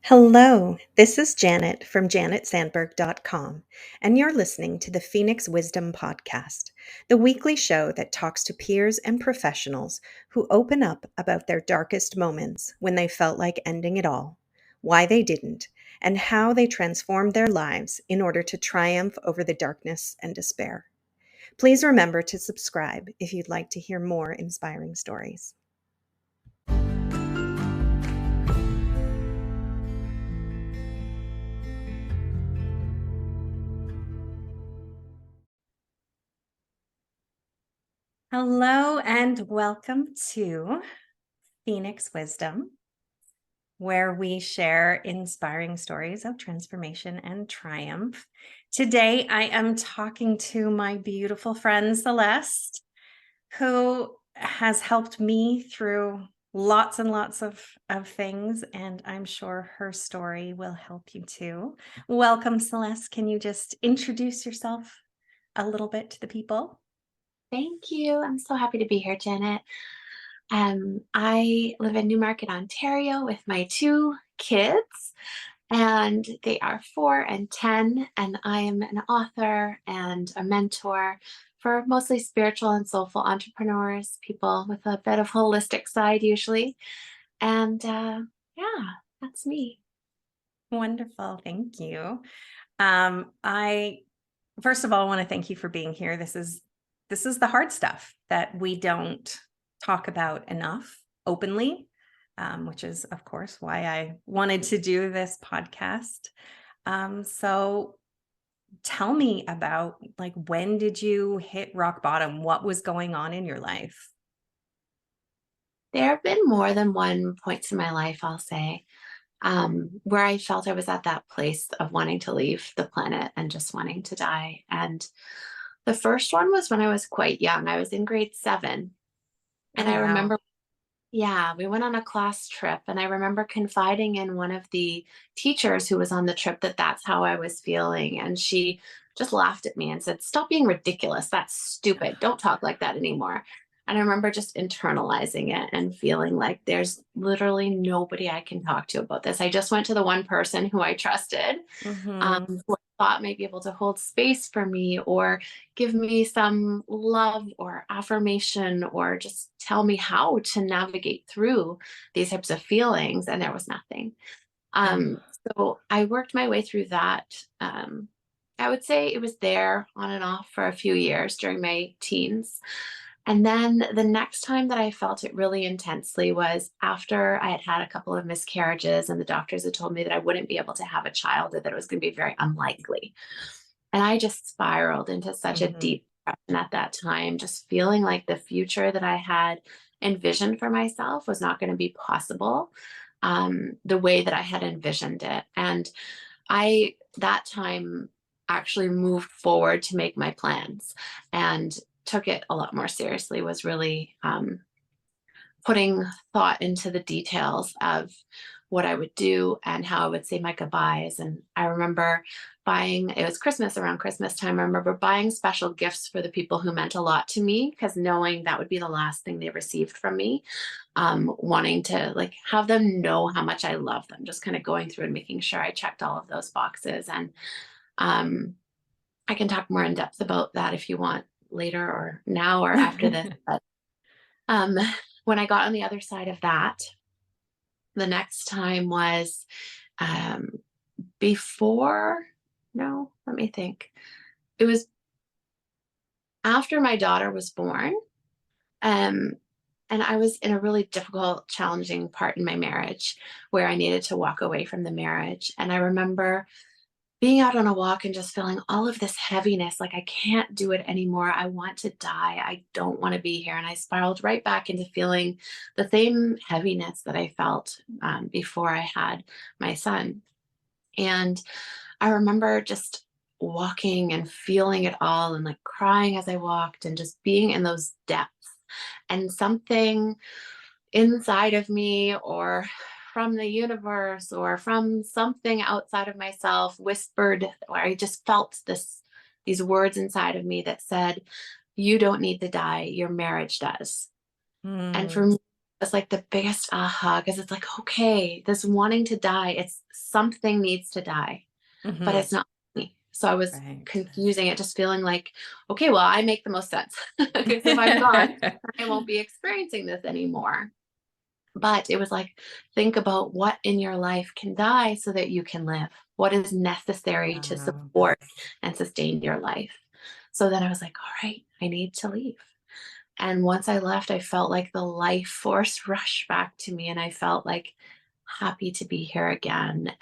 Hello, this is Janet from janetsandberg.com, and you're listening to the Phoenix Wisdom Podcast, the weekly show that talks to peers and professionals who open up about their darkest moments when they felt like ending it all, why they didn't, and how they transformed their lives in order to triumph over the darkness and despair. Please remember to subscribe if you'd like to hear more inspiring stories. Hello and welcome to Phoenix Wisdom, where we share inspiring stories of transformation and triumph. Today, I am talking to my beautiful friend Celeste, who has helped me through lots and lots of things, and I'm sure her story will help you too. Welcome, Celeste. Can you just introduce yourself a little bit to the people? Thank you. I'm so happy to be here, Janet. I live in Newmarket, Ontario with my two kids, and they are 4 and 10. And I am an author and a mentor for mostly spiritual and soulful entrepreneurs, people with a bit of holistic side usually. And yeah, that's me. Wonderful. Thank you. I first of all want to thank you for being here. This is the hard stuff that we don't talk about enough openly, which is of course why I wanted to do this podcast. So tell me about, like, when did you hit rock bottom? What was going on in your life? There have been more than one points in my life, I'll say, where I felt I was at that place of wanting to leave the planet and just wanting to die. And the first one was when I was quite young. I was in grade 7. And Oh, I wow. remember, yeah, we went on a class trip. And I remember confiding in one of the teachers who was on the trip that that's how I was feeling. And she just laughed at me and said, "Stop being ridiculous. That's stupid. Don't talk like that anymore." And I remember just internalizing it and feeling like there's literally nobody I can talk to about this. I just went to the one person who I trusted, Mm-hmm. who I thought might be able to hold space for me or give me some love or affirmation or just tell me how to navigate through these types of feelings. And there was nothing. Oh. Um, so I worked my way through that. I would say it was there on and off for a few years during my teens. And then the next time that I felt it really intensely was after I had had a couple of miscarriages, and the doctors had told me that I wouldn't be able to have a child or that it was going to be very unlikely. And I just spiraled into such a Mm-hmm. deep depression at that time, just feeling like the future that I had envisioned for myself was not going to be possible the way that I had envisioned it. And that time, actually moved forward to make my plans and took it a lot more seriously, was really putting thought into the details of what I would do and how I would say my goodbyes. And I remember it was Christmas, around Christmas time. I remember buying special gifts for the people who meant a lot to me, because knowing that would be the last thing they received from me, wanting to like have them know how much I love them, just kind of going through and making sure I checked all of those boxes. And um, I can talk more in depth about that if you want later or now or after this. But um, when I got on the other side of that, the next time was um, before, no, let me think. It was after my daughter was born. Um, and I was in a really difficult, challenging part in my marriage where I needed to walk away from the marriage. And I remember being out on a walk and just feeling all of this heaviness, like I can't do it anymore. I want to die. I don't want to be here. And I spiraled right back into feeling the same heaviness that I felt before I had my son. And I remember just walking and feeling it all and like crying as I walked and just being in those depths. And something inside of me or from the universe or from something outside of myself whispered, or I just felt these words inside of me that said, "You don't need to die, your marriage does." And Mm. for me, was like the biggest aha, because it's like, okay, this wanting to die, it's something needs to die, but Mhm. it's not me. So I was Right. confusing it, just feeling like, okay, well, I make the most sense because if I'm gone, I won't be experiencing this anymore. But it was like, think about what in your life can die so that you can live. What is necessary to Wow. support and sustain your life? So then I was like, all right, I need to leave. And once I left, I felt like the life force rush back to me, and I felt like happy to be here again.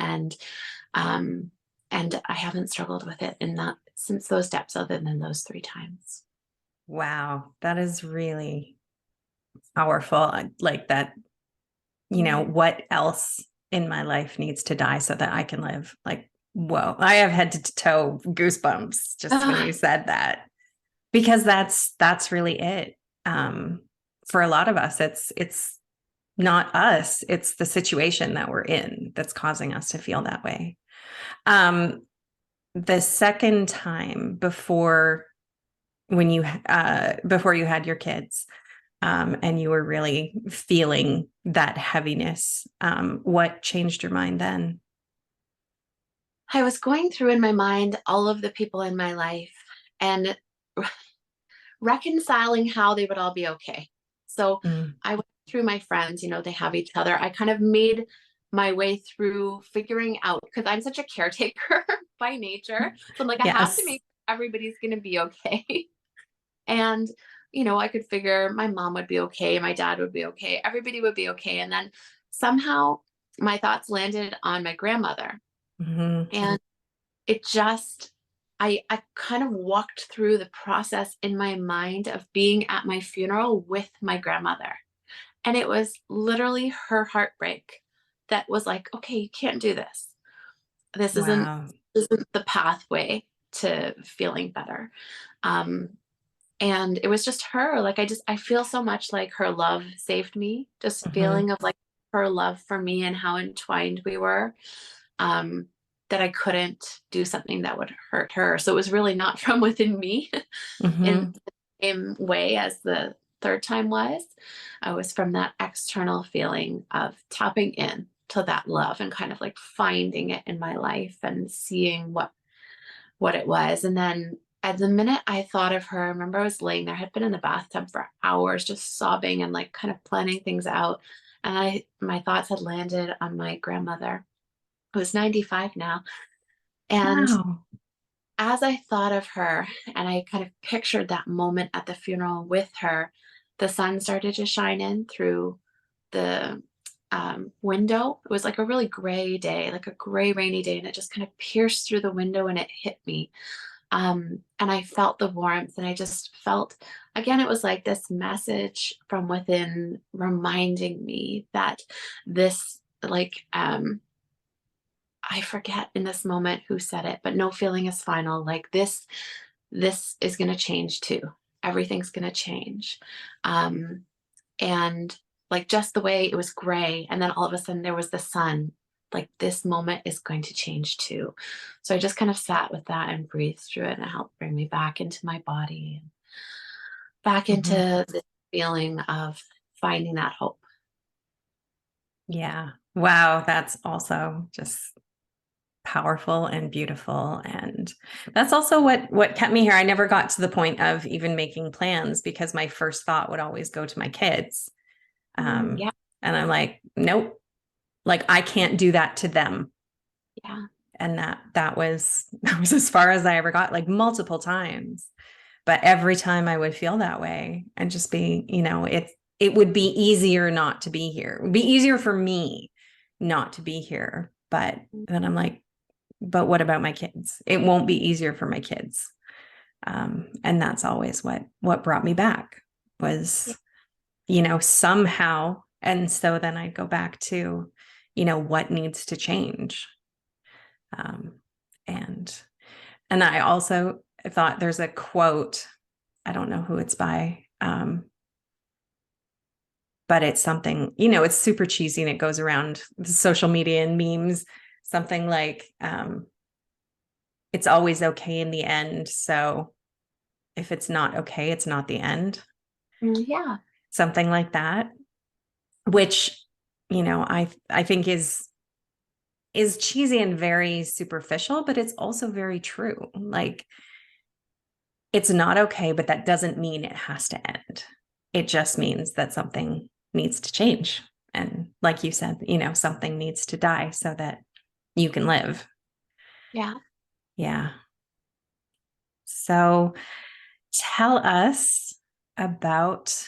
Um, and I haven't struggled with it in that since those steps, other than those 3 times. Wow. That is really powerful. I like that, Mm. what else in my life needs to die so that I can live? Like, whoa, I have head to toe goosebumps just when you Ah, said that, because that's really it. Um, for a lot of us, it's not us, it's the situation that we're in that's causing us to feel that way. Um, the second time before you had your kids, and you were really feeling that heaviness, what changed your mind then? I was going through in my mind all of the people in my life and reconciling how they would all be okay. So Mm, I went through my friends, they have each other. I kind of made my way through figuring out because I'm such a caretaker by nature. So I'm like, I have to yes. make sure everybody's going to be okay. And, I could figure my mom would be okay, my dad would be okay, everybody would be okay. And then somehow my thoughts landed on my grandmother. Hmm. And it just, I kind of walked through the process in my mind of being at my funeral with my grandmother. And it was literally her heartbreak that was like, okay, you can't do this. This isn't, Wow. isn't the pathway to feeling better. Um, and it was just her. Like I feel so much like her love saved me. Just Hmm. feeling of like her love for me and how entwined we were. Um, that I couldn't do something that would hurt her. So it was really not from within me in Hmm. the same way as the third time was. I was from that external feeling of tapping in to that love and kind of like finding it in my life and seeing what it was. And then at the minute I thought of her, I remember I was laying there, I had been in the bathtub for hours, just sobbing and like kind of planning things out. And my thoughts had landed on my grandmother, who's 95 now. And Wow. as I thought of her and I kind of pictured that moment at the funeral with her, the sun started to shine in through the window. It was like a really gray day, like a gray, rainy day, and it just kind of pierced through the window and it hit me. And I felt the warmth, and I just felt, again, it was like this message from within reminding me that this, like, I forget in this moment who said it, but no feeling is final. Like this is going to change too. Everything's going to change. Um, and like just the way it was gray, and then all of a sudden there was the sun. Like this moment is going to change too. So I just kind of sat with that and breathed through it, and it helped bring me back into my body and back Hmm. into the feeling of finding that hope. Yeah. Wow. That's also just powerful and beautiful, and that's also what kept me here. I never got to the point of even making plans because my first thought would always go to my kids. um Yeah, and I'm like, nope, like I can't do that to them. yeah. And that was that was as far as I ever got, like multiple times. But every time I would feel that way and just be, it would be easier not to be here. It would be easier for me not to be here. But then I'm like, but what about my kids? It won't be easier for my kids. And that's always what brought me back Yeah. was, somehow. And so then I'd go back to, what needs to change. Um, and I also thought there's a quote, I don't know who it's by, but it's something, it's super cheesy and it goes around social media and memes, something like, it's always okay in the end. So if it's not okay, it's not the end. Yeah. Something like that. which, I think is cheesy and very superficial, but it's also very true. Like, it's not okay, but that doesn't mean it has to end. It just means that something needs to change. And like you said, something needs to die so that you can live. Yeah. Yeah. So tell us about,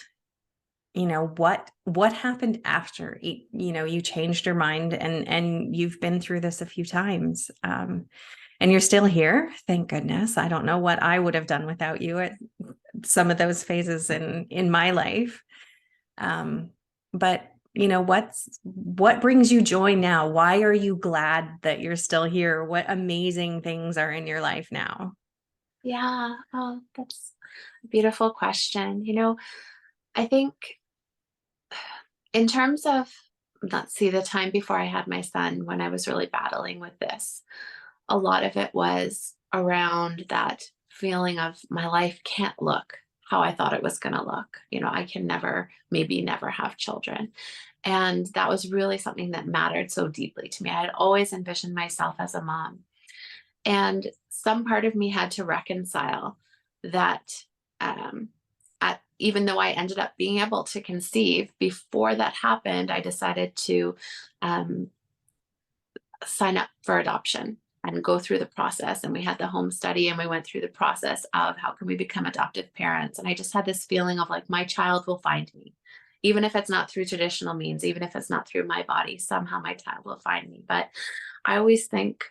what happened after, you changed your mind, and you've been through this a few times. And you're still here. Thank goodness. I don't know what I would have done without you at some of those phases in my life. But what brings you joy now? Why are you glad that you're still here? What amazing things are in your life now? Yeah. Oh, that's a beautiful question. I think in terms of, let's see, the time before I had my son, when I was really battling with this, a lot of it was around that feeling of my life can't look how I thought it was going to look. I can maybe never have children. And that was really something that mattered so deeply to me. I had always envisioned myself as a mom. And some part of me had to reconcile that, um, even though I ended up being able to conceive, before that happened, I decided to um, sign up for adoption and go through the process. And we had the home study, and we went through the process of how can we become adoptive parents. And I just had this feeling of like, my child will find me, even if it's not through traditional means, even if it's not through my body, somehow my child will find me. But I always think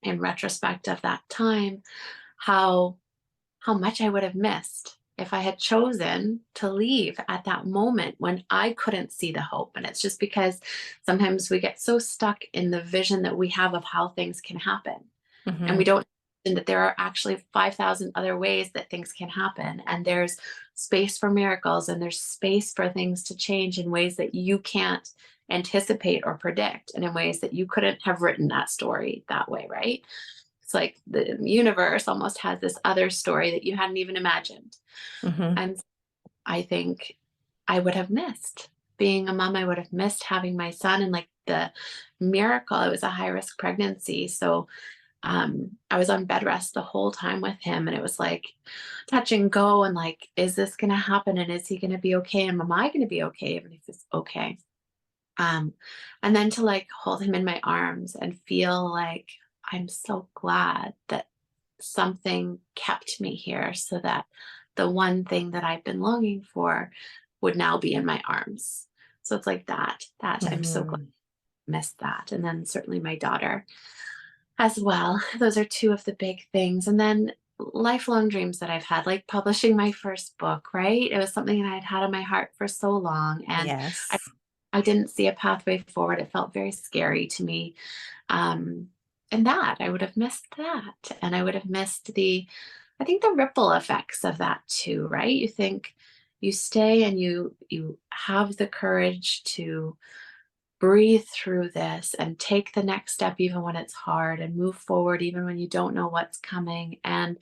in retrospect of that time, how much I would have missed if I had chosen to leave at that moment when I couldn't see the hope. And it's just because sometimes we get so stuck in the vision that we have of how things can happen. And we Mm-hmm. don't understand that there are actually 5,000 other ways that things can happen. And there's space for miracles, and there's space for things to change in ways that you can't anticipate or predict, and in ways that you couldn't have written that story that way, right? It's like the universe almost has this other story that you hadn't even imagined. Mm-hmm. And I think I would have missed being a mom. I would have missed having my son, and like the miracle, it was a high risk pregnancy. So I was on bed rest the whole time with him, and it was like touch and go, and like, is this going to happen? And is he going to be okay? And am I going to be okay? Even if it's okay. Um, and then to like hold him in my arms and feel like I'm so glad that something kept me here, so that the one thing that I've been longing for would now be in my arms. So it's like that I'm so glad Mm-hmm. I missed that. And then certainly my daughter as well. Those are two of the big things. And then lifelong dreams that I've had, like publishing my first book, right? It was something that I'd had on my heart for so long. And I, Yes. I didn't see a pathway forward. It felt very scary to me. Um, and that I would have missed that. And I would have missed I think the ripple effects of that too, right? You think you stay and you have the courage to breathe through this and take the next step even when it's hard, and move forward even when you don't know what's coming. And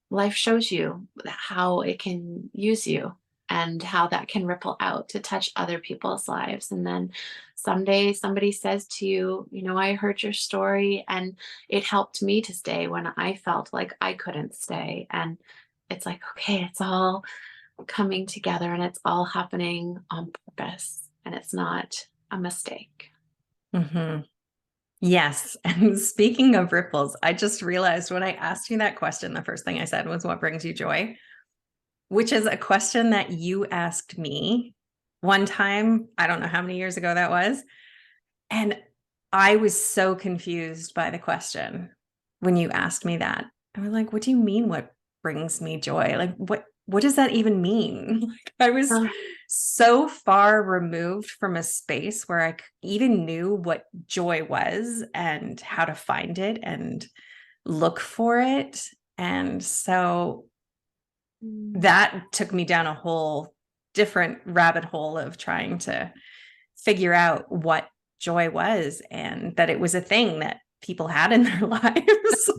life shows you how it can use you, and how that can ripple out to touch other people's lives. And then someday somebody says to you, I heard your story and it helped me to stay when I felt like I couldn't stay. And it's like, okay, it's all coming together, and it's all happening on purpose, and it's not a mistake. Mm-hmm. Yes. And speaking of ripples, I just realized when I asked you that question, the first thing I said was, what brings you joy? Which is a question that you asked me one time. I don't know how many years ago that was. And I was so confused by the question when you asked me that. I was like, what do you mean, what brings me joy? Like, what does that even mean? Like, I was Uh, so far removed from a space where I even knew what joy was and how to find it and look for it. And so mm, that took me down a whole different rabbit hole of trying to figure out what joy was, and that it was a thing that people had in their lives,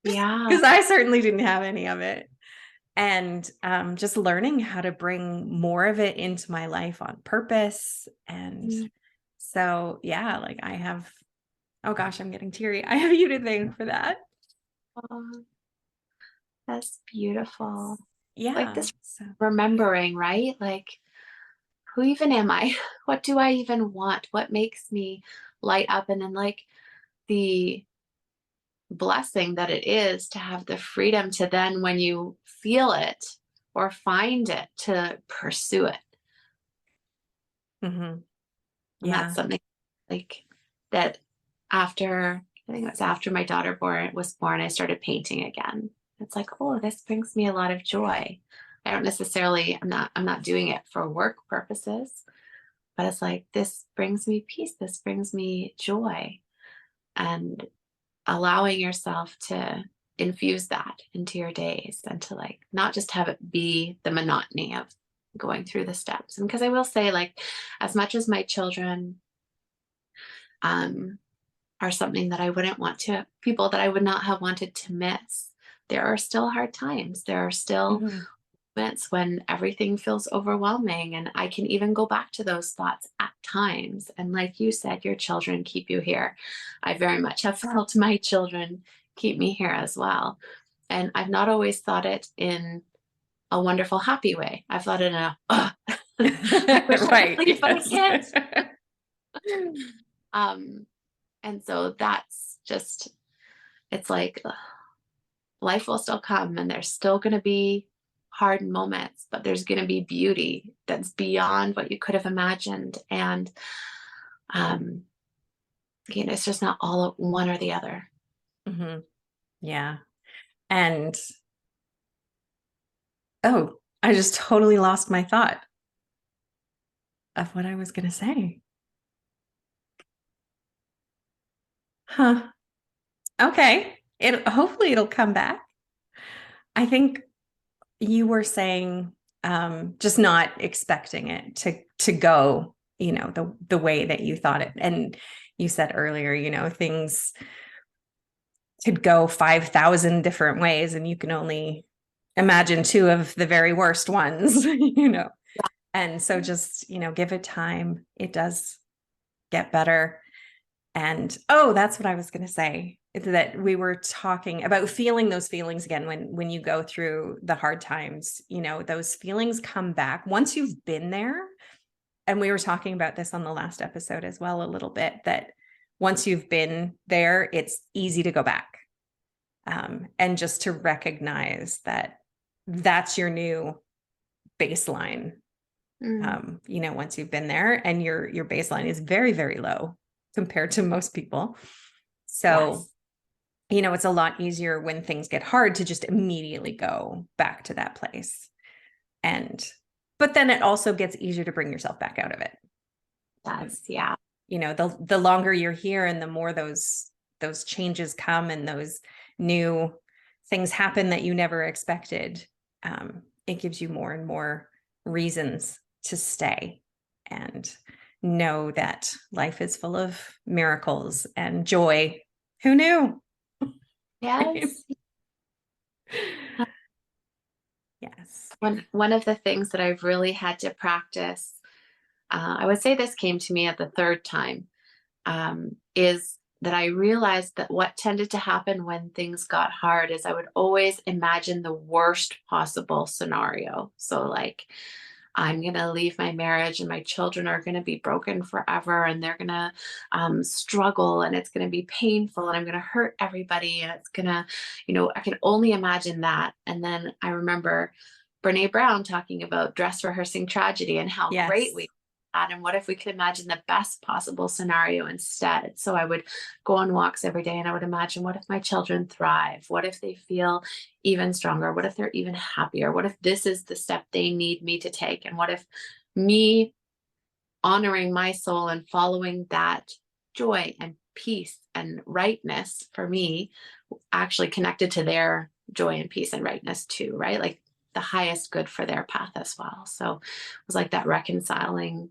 yeah. because I certainly didn't have any of it. and just learning how to bring more of it into my life on purpose. And Mm. so, yeah, like I have, oh gosh, I'm getting teary. I have you to thank for that. Oh, that's beautiful. Like Yeah. this So, remembering, right? Like, who even am I? What do I even want? What makes me light up? And then, like, the blessing that it is to have the freedom to then, when you feel it or find it, to pursue it. mhm, And that's yeah. something like that after, I think it was after my daughter was born, I started painting again. It's like, oh, this brings me a lot of joy. I don't necessarily, I'm not doing it for work purposes, but it's like, this brings me peace. This brings me joy. And allowing yourself to infuse that into your days, and to like not just have it be the monotony of going through the steps. And because I will say, like, as much as my children um, are something that I wouldn't want to, people that I would not have wanted to miss, there are still hard times. There are still Mhm. moments when everything feels overwhelming. And I can even go back to those thoughts at times. And like you said, your children keep you here. I very much have felt my children keep me here as well. And I've not always thought it in a wonderful, happy way. I've thought it in a, oh, I wish I could Right. leave, but I Yes. can't. Um, and so that's just, it's like, life will still come, and there's still going to be hard moments, but there's going to be beauty that's beyond what you could have imagined. And um it's just not all one or the other. Mhm. Yeah. And oh, I just totally lost my thought of what I was going to say. Huh. Okay. Hopefully it'll come back. I think you were saying just not expecting it to go, the way that you thought it. And you said earlier, things could go 5,000 different ways and you can only imagine two of the very worst ones, And so just, give it time. It does get better. And oh, that's what I was going to say. Is that we were talking about feeling those feelings again when you go through the hard times, those feelings come back once you've been there. And we were talking about this on the last episode as well a little bit, that once you've been there, it's easy to go back. And just to recognize that that's your new baseline. Mm. Once you've been there, and your baseline is very, very low compared to most people. So, Yes. it's a lot easier when things get hard to just immediately go back to that place. But then it also gets easier to bring yourself back out of it. That's, yeah. The longer you're here and the more those changes come and those new things happen that you never expected, it gives you more and more reasons to stay and know that life is full of miracles and joy. Who knew? Yes. Yes. One of the things that I've really had to practice, I would say this came to me at the third time, is that I realized that what tended to happen when things got hard is I would always imagine the worst possible scenario. So, like, I'm going to leave my marriage and my children are going to be broken forever, and they're going to struggle, and it's going to be painful, and I'm going to hurt everybody. And it's going to, I can only imagine that. And then I remember Brene Brown talking about dress rehearsing tragedy and how great Yes. we had, and what if we could imagine the best possible scenario instead. So I would go on walks every day and I would imagine, what if my children thrive? What if they feel even stronger? What if they're even happier? What if this is the step they need me to take? And what if me honoring my soul and following that joy and peace and rightness for me actually connected to their joy and peace and rightness too, right? Like the highest good for their path as well. So it was like that reconciling.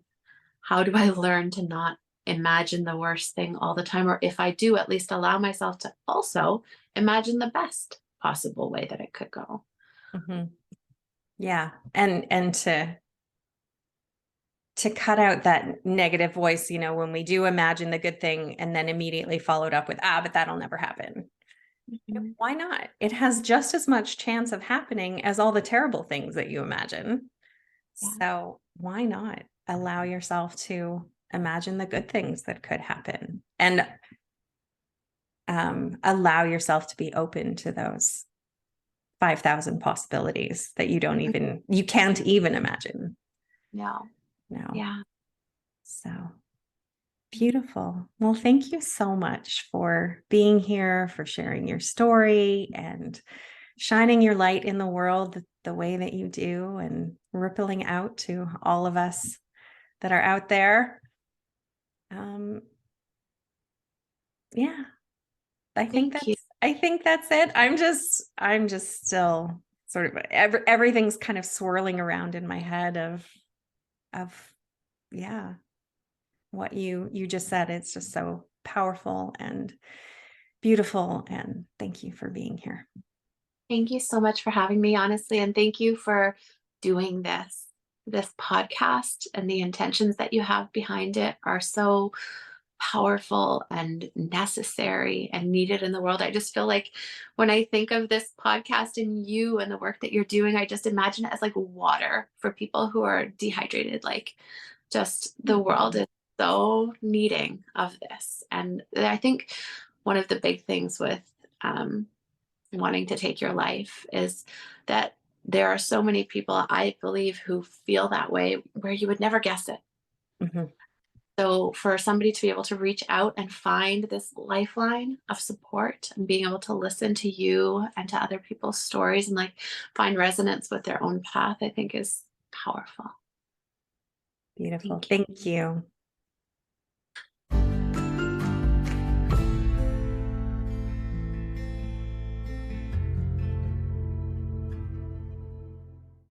How do I learn to not imagine the worst thing all the time? Or if I do, at least allow myself to also imagine the best possible way that it could go. Mhm. Yeah. And to cut out that negative voice, when we do imagine the good thing and then immediately followed up with, but that'll never happen. Mhm. Why not? It has just as much chance of happening as all the terrible things that you imagine. Yeah. So why not allow yourself to imagine the good things that could happen, and allow yourself to be open to those 5,000 possibilities that you can't even imagine. No. No. Yeah. So beautiful. Well, thank you so much for being here, for sharing your story and shining your light in the world the way that you do, and rippling out to all of us that are out there. Yeah, Thank you. I think that's it. I'm just still sort of everything's kind of swirling around in my head of yeah, what you just said. It's just so powerful and beautiful, and thank you for being here. Thank you so much for having me, honestly, and thank you for doing this podcast, and the intentions that you have behind it are so powerful and necessary and needed in the world. I just feel like when I think of this podcast and you and the work that you're doing, I just imagine it as like water for people who are dehydrated. Like, just the world is so needing of this. And I think one of the big things with um, wanting to take your life is that there are so many people, I believe, who feel that way where you would never guess it. Mhm. So for somebody to be able to reach out and find this lifeline of support and being able to listen to you and to other people's stories and like find resonance with their own path, I think is powerful. Beautiful. Thank you. Thank you.